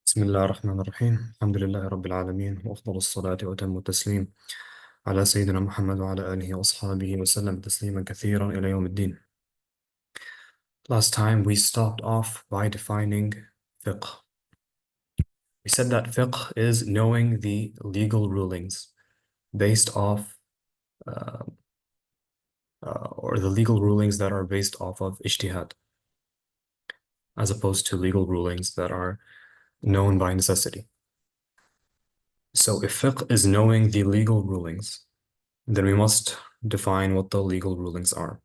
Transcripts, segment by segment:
بسم الله الرحمن الرحيم. الحمد لله رب العالمين، وأفضل الصلاة وأتم التسليم على سيدنا محمد وعلى آله وأصحابه وسلم تسليما كثيرا إلى يوم الدين. Last time we stopped off by defining fiqh. We said that fiqh is knowing the legal rulings based off or the legal rulings that are based off of ijtihad, as opposed to legal rulings that are known by necessity. So if fiqh is knowing the legal rulings, then we must define what the legal rulings are.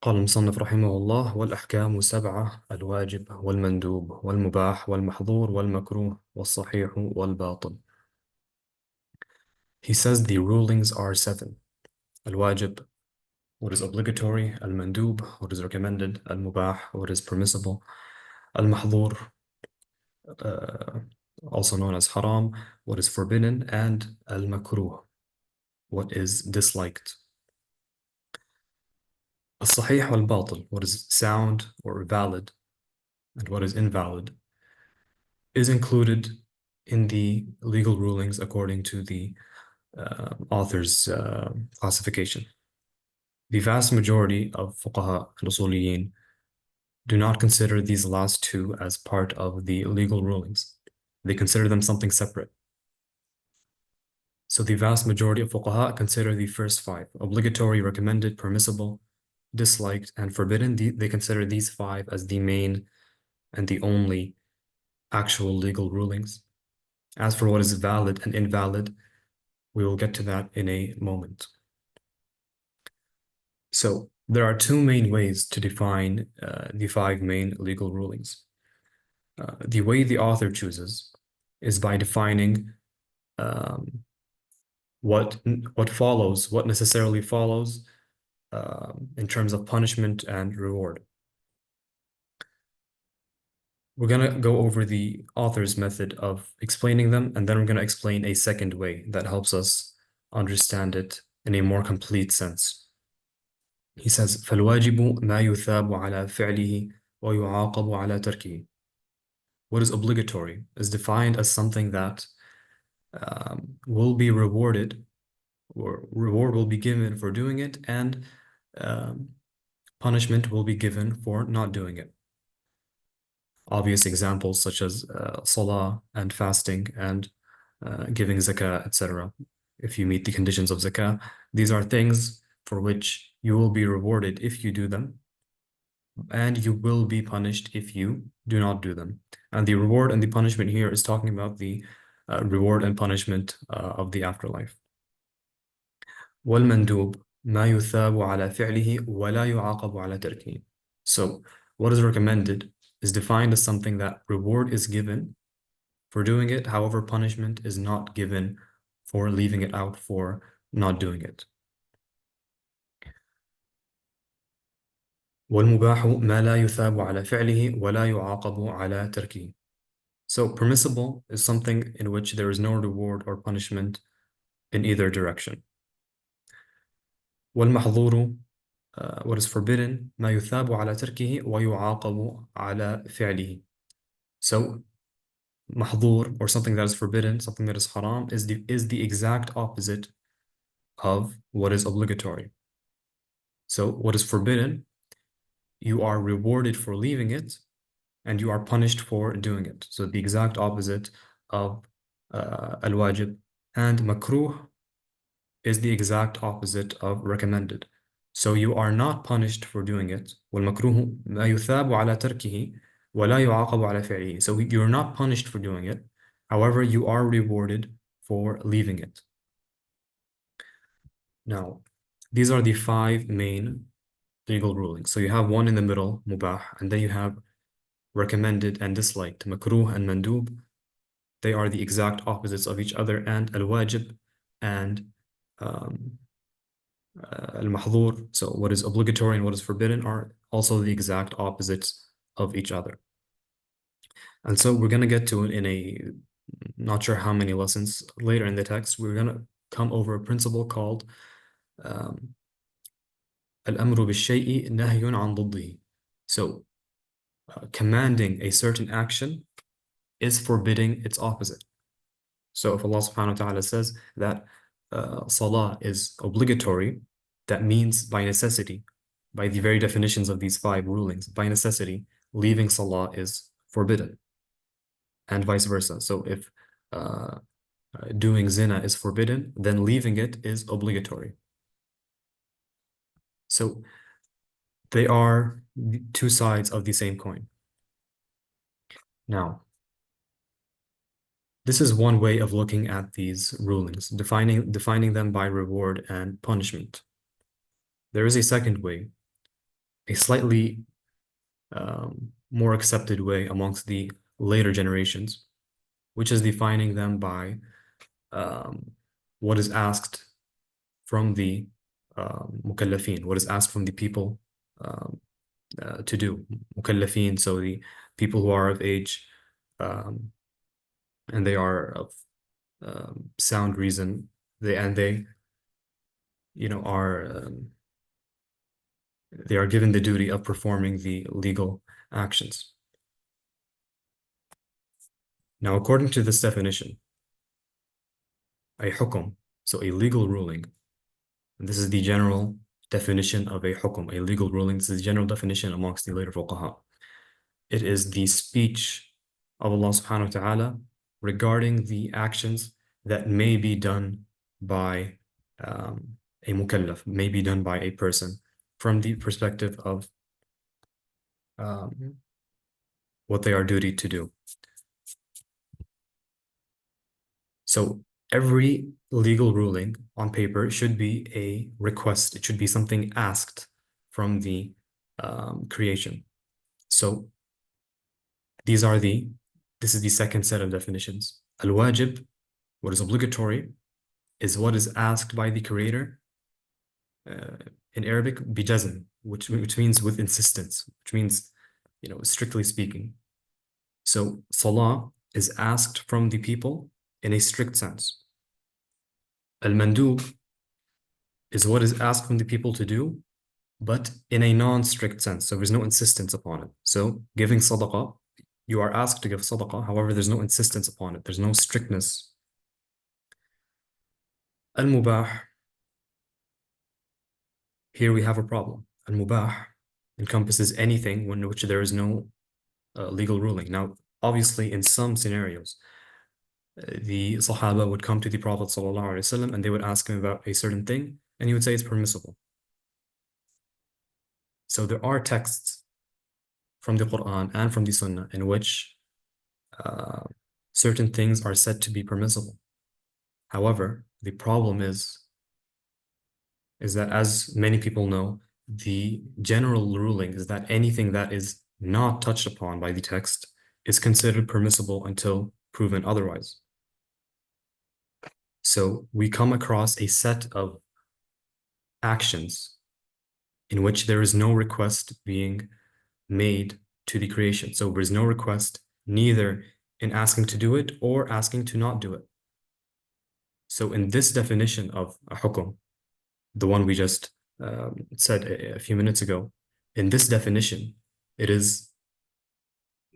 قال المصنف رحمه الله: والأحكام سبعة: الواجب والمندوب والمباح والمحظور والمكروه والصحيح والباطل. He says the rulings are seven: الواجب, what is obligatory; المندوب, what is recommended; المباح, what is permissible; المحظور, also known as haram, what is forbidden; and المكروه, what is disliked. الصحيح والباطل, what is sound or valid and what is invalid, is included in the legal rulings according to the author's classification. The vast majority of fuqaha and usuliyin do not consider these last two as part of the legal rulings. They consider them something separate. So the vast majority of fuqaha consider the first five: obligatory, recommended, permissible, disliked, and forbidden. They consider these five as the main and the only actual legal rulings. As for what is valid and invalid, we will get to that in a moment. So there are two main ways to define the five main legal rulings. The way the author chooses is by defining what follows, what necessarily follows in terms of punishment and reward. We're going to go over the author's method of explaining them, and then we're going to explain a second way that helps us understand it in a more complete sense. He says, فَالْوَاجِبُ مَا يُثَابُ عَلَى فِعْلِهِ وَيُعَاقَبُ عَلَى تَرْكِهِ. What is obligatory is defined as something that will be rewarded, or reward will be given for doing it, and punishment will be given for not doing it. Obvious examples such as salah and fasting and giving zakah, etc. If you meet the conditions of zakah, these are things for which you will be rewarded if you do them, and you will be punished if you do not do them. And the reward and the punishment here is talking about the reward and punishment of the afterlife. وَالْمَنْدُوبُ مَا يُثَابُ عَلَى فِعْلِهِ وَلَا يُعَاقَبُ عَلَى تَرْكِهِ. So what is recommended is defined as something that reward is given for doing it, however punishment is not given for leaving it out, for not doing it. وَالْمُبَاحُ مَا لَا يُثَابُ عَلَى فِعْلِهِ وَلَا يُعَاقَبُ عَلَى تَرْكِهِ. So permissible is something in which there is no reward or punishment in either direction. وَالْمَحْظُورُ, what is forbidden, مَا يُثَابُ عَلَى تَرْكِهِ وَيُعَاقَبُ عَلَى فِعْلِهِ. So mahdur, or something that is forbidden, something that is haram, is the exact opposite of what is obligatory. So what is forbidden, you are rewarded for leaving it, and you are punished for doing it. So the exact opposite of al-wajib. And makruh is the exact opposite of recommended. So you are not punished for doing it. وَالْمَكْرُوهُ مَا يُثَابُ عَلَى تَرْكِهِ وَلَا يُعَاقَبُ عَلَى فِعْلِهِ. So you're not punished for doing it. However, you are rewarded for leaving it. Now, these are the five main legal rulings. So you have one in the middle, mubah, and then you have recommended and disliked, makruh and mandub. They are the exact opposites of each other, and al-wajib and al-mahdhur, so what is obligatory and what is forbidden, are also the exact opposites of each other. And so we're going to get to it in a, not sure how many lessons later in the text, we're going to come over a principle called al-amru bil-shay'i nahyun an ضده. So commanding a certain action is forbidding its opposite. So if Allah subhanahu wa ta'ala says that salah is obligatory, that means by necessity, by the very definitions of these five rulings, by necessity, leaving salah is forbidden, and vice versa. So if doing zina is forbidden, then leaving it is obligatory. So they are two sides of the same coin. Now, this is one way of looking at these rulings, defining them by reward and punishment. There is a second way, a slightly more accepted way amongst the later generations, which is defining them by what is asked from the mukallafin, what is asked from the people to do. Mukallafin, so the people who are of age and they are of sound reason, they are given the duty of performing the legal actions. Now, according to this definition, a hukum, so a legal ruling, and this is the general definition of a hukum, a legal ruling. This is the general definition amongst the later fuqaha. It is the speech of Allah subhanahu wa ta'ala regarding the actions that may be done by a mukallaf, may be done by a person from the perspective of what they are duty to do. So every legal ruling on paper should be a request. It should be something asked from the creation. So this is the second set of definitions. Al-wajib, what is obligatory, is what is asked by the creator. In Arabic, bijazm, which means with insistence, which means, strictly speaking. So salah is asked from the people in a strict sense. Al-mandub is what is asked from the people to do, but in a non-strict sense. So there's no insistence upon it. So giving sadaqah, you are asked to give sadaqah. However, there's no insistence upon it. There's no strictness. Al-mubah, here we have a problem. Al-mubah encompasses anything in which there is no legal ruling. Now, obviously, in some scenarios, the Sahaba would come to the Prophet ﷺ and they would ask him about a certain thing, and he would say it's permissible. So there are texts from the Quran and from the Sunnah in which certain things are said to be permissible. However, the problem is that, as many people know, the general ruling is that anything that is not touched upon by the text is considered permissible until proven otherwise. So we come across a set of actions in which there is no request being made to the creation. So there's no request neither in asking to do it or asking to not do it. So in this definition of a hukum, the one we just said a few minutes ago, in this definition, it is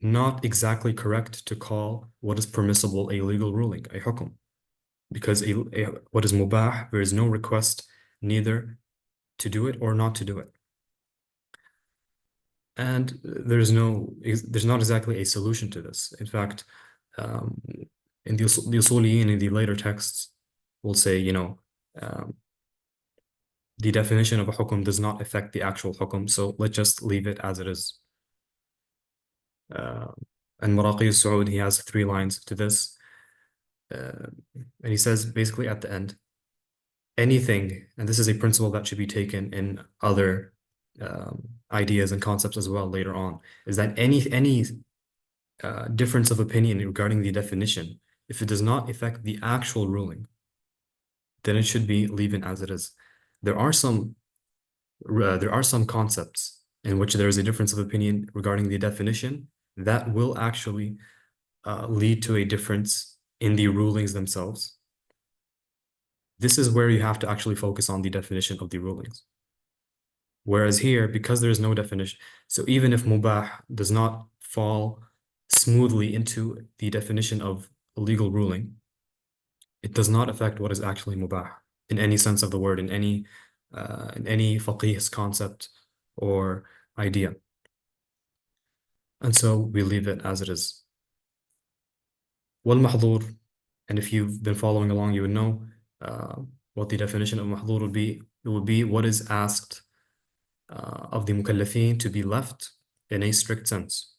not exactly correct to call what is permissible a legal ruling, a hukum. Because what is mubah, there is no request neither to do it or not to do it. And there's not exactly a solution to this. In fact, in the Usuliyin, in the later texts, will say, the definition of a hukum does not affect the actual hukum, so let's just leave it as it is. And Maraqi al-Saud, he has 3 lines to this. And he says basically at the end, anything, and this is a principle that should be taken in other ideas and concepts as well later on, is that any difference of opinion regarding the definition, if it does not affect the actual ruling, then it should be leaving as it is. There are some concepts in which there is a difference of opinion regarding the definition that will actually lead to a difference in the rulings themselves. This is where you have to actually focus on the definition of the rulings. Whereas here, because there is no definition, so even if mubah does not fall smoothly into the definition of a legal ruling, it does not affect what is actually mubah in any sense of the word, in any faqih's concept or idea. And so we leave it as it is. Wal-mahdhur, and if you've been following along, you would know what the definition of mahdhur would be. It would be what is asked of the mukallafeen to be left in a strict sense.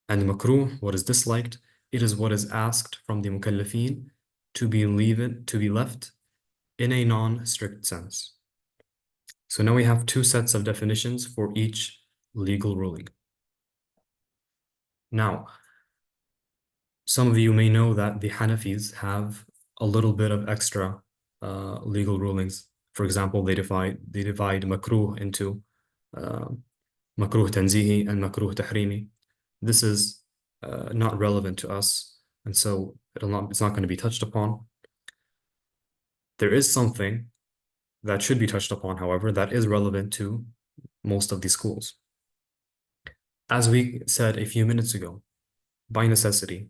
And makruh, what is disliked, it is what is asked from the mukallafeen to be left in a non-strict sense. So now we have two sets of definitions for each legal ruling. Now, some of you may know that the Hanafis have a little bit of extra legal rulings. For example, they divide makruh into makruh tanzihi and makruh tahrimi. This is not relevant to us, and so it's not going to be touched upon. There is something that should be touched upon, however, that is relevant to most of these schools. As we said a few minutes ago, by necessity,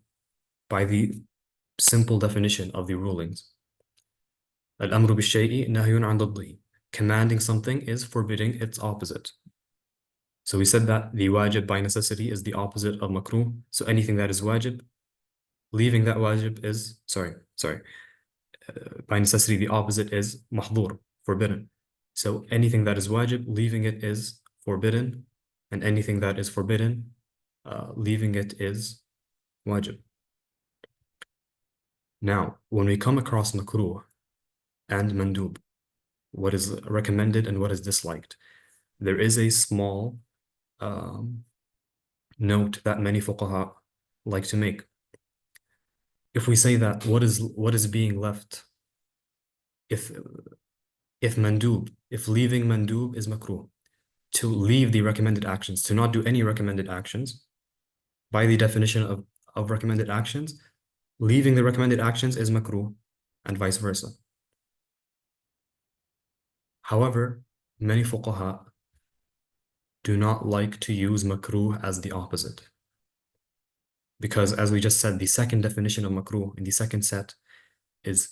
by the simple definition of the rulings, al-amru bil-shay'i nahyun an diddihi. Commanding something is forbidding its opposite. So we said that the wajib by necessity is the opposite of makruh. So anything that is wajib, leaving that wajib is, by necessity, the opposite is mahdhur, forbidden. So anything that is wajib, leaving it is forbidden, and anything that is forbidden, leaving it is wajib. Now, when we come across makruh and mandub, what is recommended and what is disliked, there is a small note that many fuqaha like to make. If we say that what is being left, if leaving mandub is makruh, to leave the recommended actions, to not do any recommended actions, by the definition of recommended actions, leaving the recommended actions is makruh, and vice versa. However, many fuqaha do not like to use makruh as the opposite. Because as we just said, the second definition of makruh in the second set is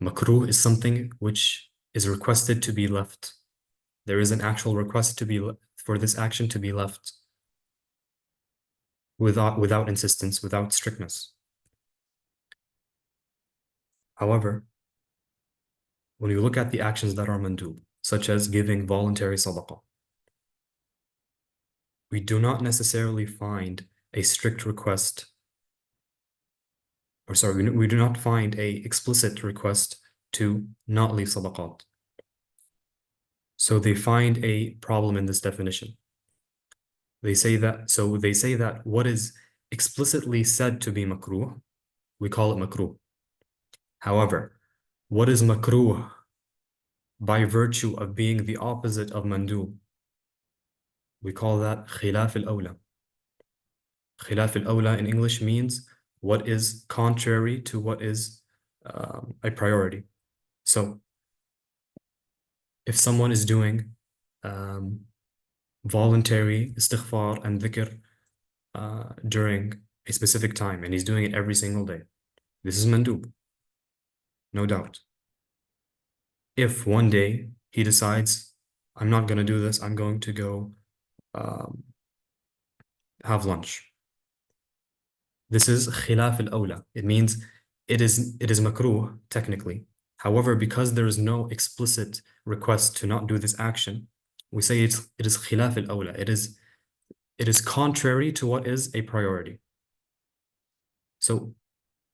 makruh is something which is requested to be left. There is an actual request for this action to be left without insistence, without strictness. However, when you look at the actions that are mandub, such as giving voluntary sadaqah, we do not necessarily find a strict request, we do not find a explicit request to not leave sadaqat. So they find a problem in this definition. They say that what is explicitly said to be makruh, we call it makruh. However, what is makruh by virtue of being the opposite of mandub, we call that khilaf al-awla. Khilaf al-awla in English means what is contrary to what is a priority. So if someone is doing voluntary istighfar and dhikr during a specific time, and he's doing it every single day, this is mandub, no doubt. If one day he decides, I'm not going to do this, I'm going to go have lunch, this is khilaf al-awla. It means it is makruh technically. However, because there is no explicit request to not do this action, we say it is khilaf al-awla. It is contrary to what is a priority. So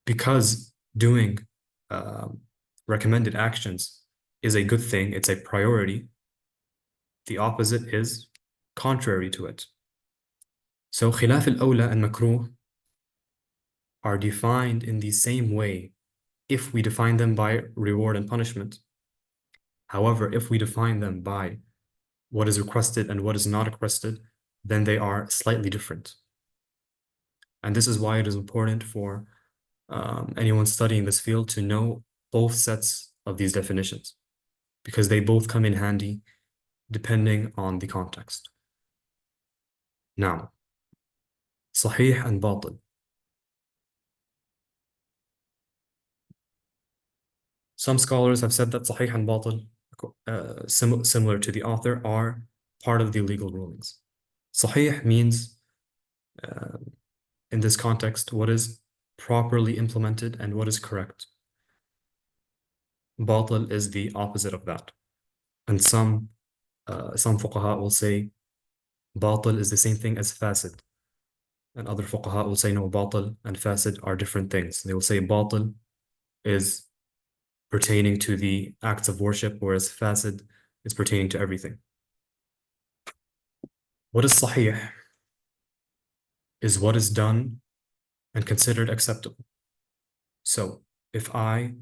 because doing recommended actions is a good thing, it's a priority, the opposite is contrary to it. So khilaf al-awla and makruh are defined in the same way if we define them by reward and punishment. However, if we define them by what is requested and what is not requested, then they are slightly different. And this is why it is important for anyone studying this field to know both sets of these definitions, because they both come in handy depending on the context. Now, صحيح and باطل. Some scholars have said that صحيح and باطل, similar to the author, are part of the legal rulings. صحيح means, uh, in this context, what is properly implemented and what is correct. باطل is the opposite of that. And some fuqaha will say باطل is the same thing as fasid. And other fuqaha will say no, باطل and fasid are different things. They will say باطل is pertaining to the acts of worship, whereas fasid is pertaining to everything. What is sahih is what is done and considered acceptable. So if I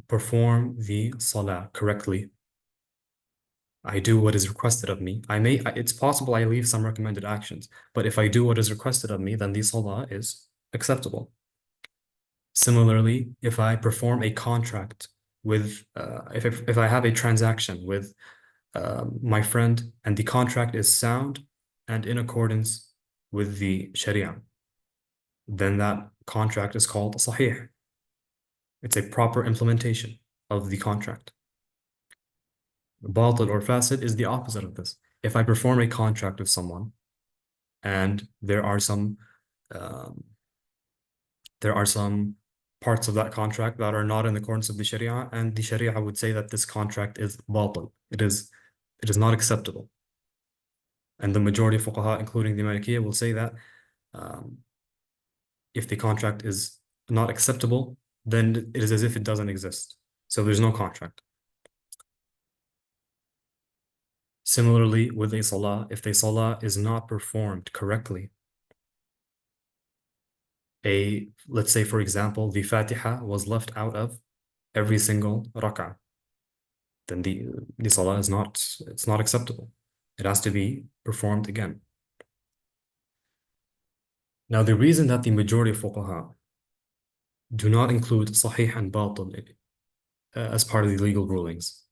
perform the salah correctly, I do what is requested of me. It's possible I leave some recommended actions, but if I do what is requested of me, then the salah is acceptable. Similarly, if I perform a contract with, if I have a transaction with my friend and the contract is sound and in accordance with the Sharia, then that contract is called sahih. It's a proper implementation of the contract. Batil or fasid is the opposite of this. If I perform a contract with someone and there are some parts of that contract that are not in accordance with the Sharia, and the Sharia would say that this contract is batil. It is not acceptable. And the majority of fuqaha, including the Malikiyya, will say that if the contract is not acceptable, then it is as if it doesn't exist. So there's no contract. Similarly, with a salah, if a salah is not performed correctly, let's say, for example, the Fatiha was left out of every single rak'ah, then the salah is not acceptable. It has to be performed again. Now, the reason that the majority of fuqaha do not include sahih and batil as part of the legal rulings,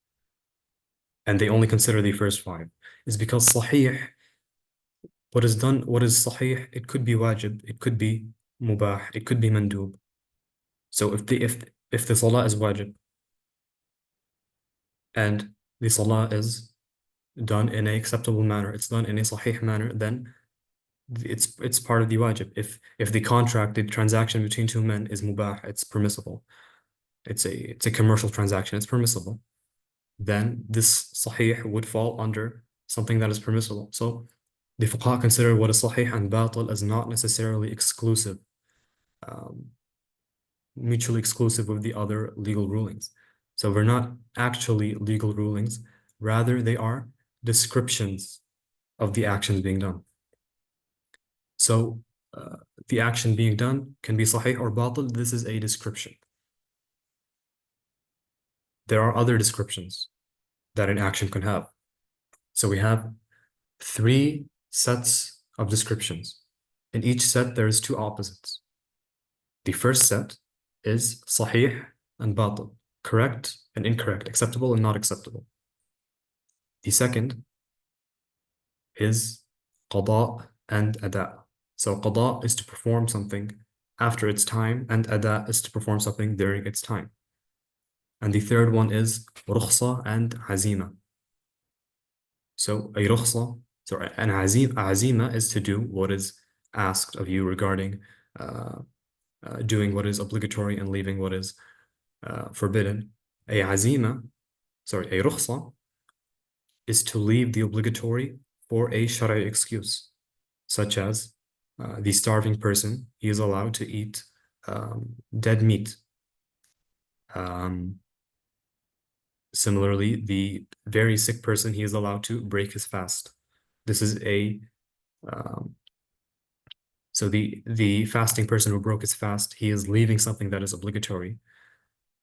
and they only consider the first five, is because sahih, what is sahih, it could be wajib, it could be mubah, it could be mandub. So if the salah is wajib and the salah is done in an acceptable manner, it's done in a sahih manner, then it's part of the wajib. If the contract, the transaction between two men is mubah, it's permissible. It's a commercial transaction, it's permissible. Then this sahih would fall under something that is permissible. So the fuqaha consider what is sahih and batil as not necessarily exclusive, mutually exclusive with the other legal rulings. So they're not actually legal rulings, rather they are descriptions of the actions being done. So the action being done can be sahih or batil. This is a description. There are other descriptions that an action can have. So we have 3 sets of descriptions. In each set, there is 2 opposites. The first set is sahih and batil, correct and incorrect, acceptable and not acceptable. The second is qada and ada. So qada is to perform something after its time, and ada is to perform something during its time. And the third one is rukhsa and azima. So a rukhsa, an azima is to do what is asked of you regarding doing what is obligatory and leaving what is forbidden. A rukhsa is to leave the obligatory for a shari excuse, such as the starving person, he is allowed to eat dead meat. Similarly, the very sick person, he is allowed to break his fast. This is so the fasting person who broke his fast, he is leaving something that is obligatory.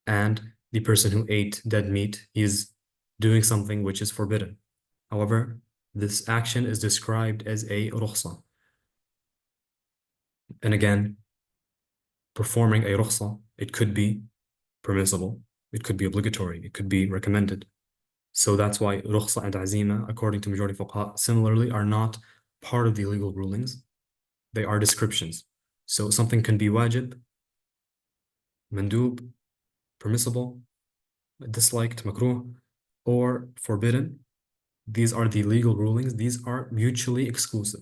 And the person who ate dead meat, he is doing something which is forbidden. However, this action is described as a rukhsa. And again, performing a rukhsa, it could be permissible, it could be obligatory, it could be recommended. So that's why rukhsa and azima, according to majority of fuqaha, similarly are not part of the legal rulings. They are descriptions. So something can be wajib, mandub, permissible, disliked, makruh, or forbidden. These are the legal rulings. These are mutually exclusive.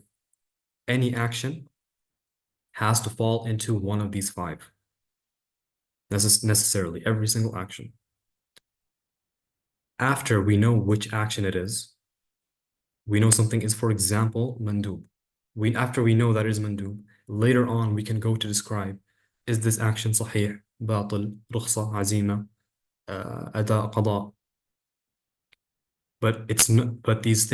Any action has to fall into one of these five. Necessarily, every single action. After we know which action it is, we know something is, for example, mandub. After we know that it is mandub, later on we can go to describe, is this action sahih, batil, rukhsa, azima, ada, qada. But it's not, but these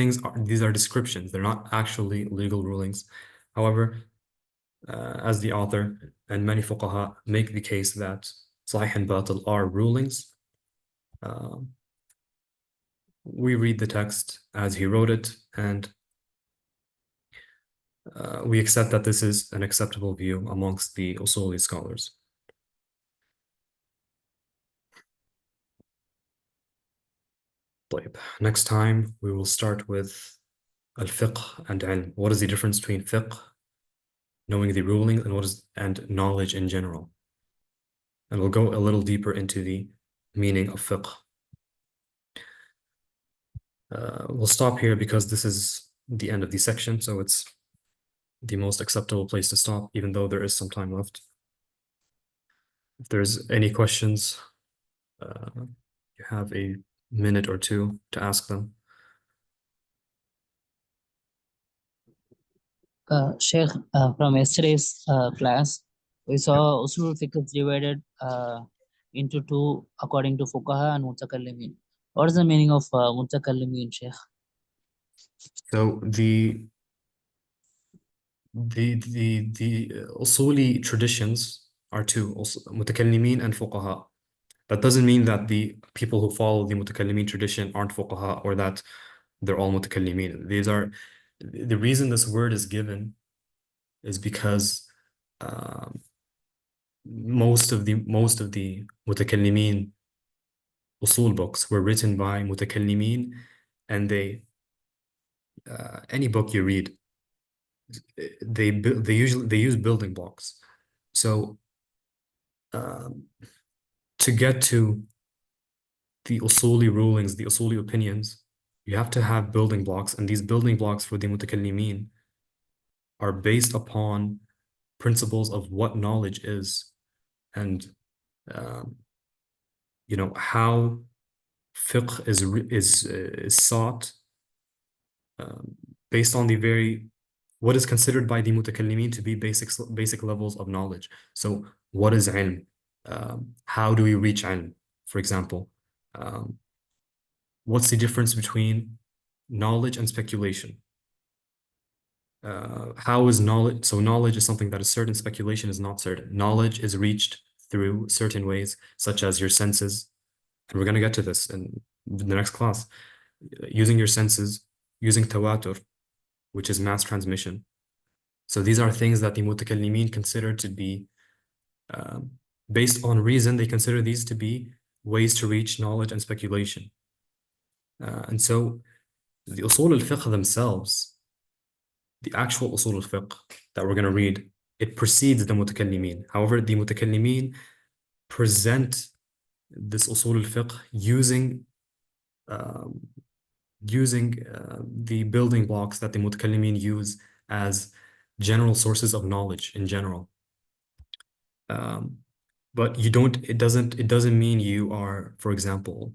are descriptions. They're not actually legal rulings. However, as the author and many fuqaha make the case that sahih and batil are rulings, we read the text as he wrote it, and we accept that this is an acceptable view amongst the Usuli scholars. طيب. Next time we will start with al-Fiqh and ilm. What is the difference between fiqh, knowing the ruling, and knowledge in general? And we'll go a little deeper into the meaning of fiqh. We'll stop here because this is the end of the section, so it's the most acceptable place to stop, even though there is some time left. If there's any questions, you have a minute or two to ask them. Sheikh, from yesterday's class, we saw Usul al-Fiqh is divided into two according to Fuqaha and Mutakallimin. What is the meaning of Mutakallimin, Sheikh? So the Usuli traditions are two, Mutakallimin and Fuqaha. That doesn't mean that the people who follow the Mutakallimin tradition aren't Fuqaha or that they're all Mutakallimin. The reason this word is given is because most of the Mutakallimin Usul books were written by Mutakallimin, and any book you read, they use building blocks. So to get to the Usuli rulings, the Usuli opinions, you have to have building blocks, and these building blocks for the Mutakallimin are based upon principles of what knowledge is, and how fiqh is sought based on what is considered by the Mutakallimin to be basic levels of knowledge. So what is ilm? How do we reach ilm? For example, what's the difference between knowledge and speculation? How is knowledge? So knowledge is something that is certain, speculation is not certain. Knowledge is reached through certain ways, such as your senses. And we're going to get to this in the next class. Using your senses, using tawatur, which is mass transmission. So these are things that the Mutakallimin consider to be, based on reason, they consider these to be ways to reach knowledge and speculation. And so the Usul al-Fiqh themselves, the actual Usul al-Fiqh that we're going to read, it precedes the Mutakallimin. However, the Mutakallimin present this Usul al-Fiqh using the building blocks that the Mutakallimin use as general sources of knowledge in general. But it doesn't mean you are, for example,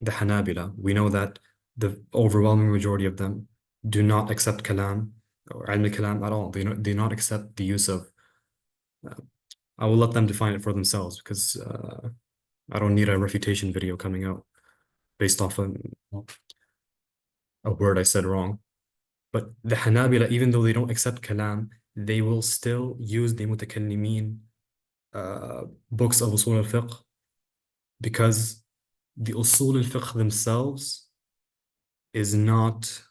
the Hanabila. We know that the overwhelming majority of them do not accept kalam or ilm al-kalam at all. They do not accept the use of, I will let them define it for themselves, because I don't need a refutation video coming out based off a word I said wrong. But the Hanabila, even though they don't accept kalam, they will still use the Mutakallimin books of Usul al-Fiqh, because the Usul al-Fiqh themselves is not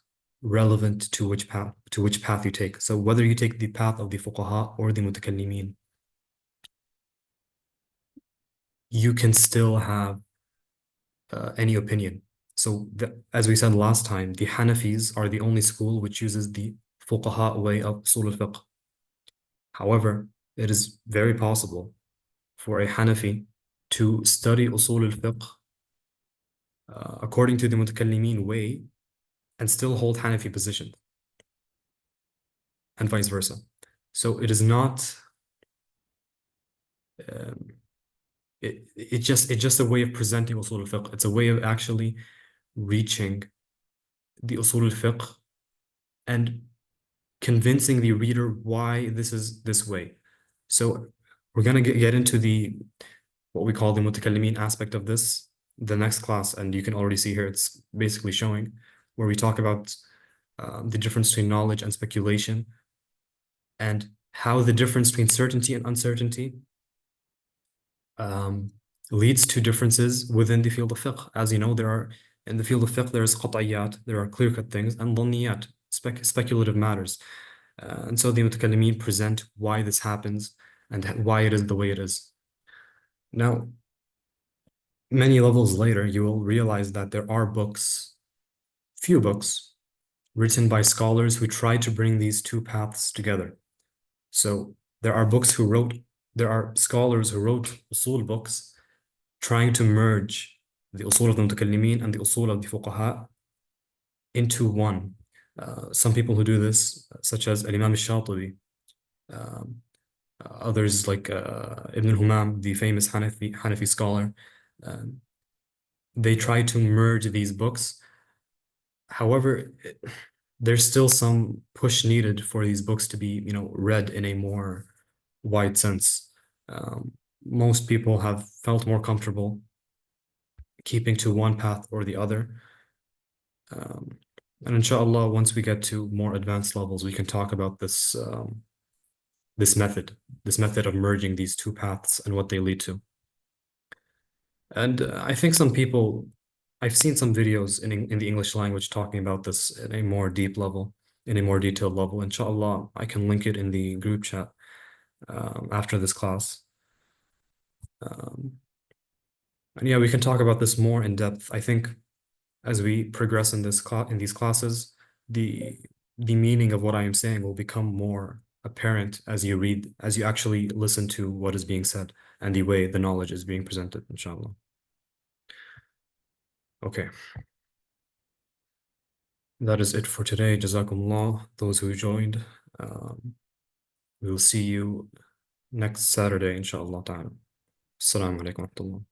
relevant to which path you take. So whether you take the path of the Fuqaha or the Mutakallimin, you can still have any opinion. So as we said last time, the Hanafis are the only school which uses the fuqaha way of usul al-fiqh. However, it is very possible for a Hanafi to study usul al-fiqh according to the mutakallimin way and still hold Hanafi position, and vice versa. So it is not um, it's just a way of presenting usul al-fiqh. It's a way of actually reaching the usul al-fiqh and convincing the reader why this is this way. So we're gonna get into the what we call the mutakallimin aspect of this the next class, and you can already see here it's basically showing where we talk about the difference between knowledge and speculation, and how the difference between certainty and uncertainty um, leads to differences within the field of fiqh. As you know, in the field of fiqh, there's qat'iyat, there are clear-cut things, and dhanniyat, speculative matters. And so the mutakallimin present why this happens and why it is the way it is. Now, many levels later, you will realize that there are books, few books, written by scholars who try to bring these two paths together. So there are scholars who wrote usul books trying to merge the usul of the mutakallimin and the usul of the fuqaha into one. Some people who do this, such as Imam al-Shatibi, um, others like Ibn al-Humam, the famous Hanafi scholar, um, they try to merge these books. However, there's still some push needed for these books to be, read in a more wide sense. Most people have felt more comfortable keeping to one path or the other. And inshallah, once we get to more advanced levels, we can talk about this method of merging these two paths and what they lead to. And I think I've seen some videos in the English language talking about this in a more deep level, in a more detailed level. Inshallah, I can link it in the group chat after this class. And yeah, we can talk about this more in depth. I think as we progress in these classes, the meaning of what I am saying will become more apparent as you actually listen to what is being said and the way the knowledge is being presented, inshallah. Okay. That is it for today. Jazakumullah, those who joined. We'll see you next Saturday, inshallah ta'ala. Assalamu alaikum wa rahmatullah.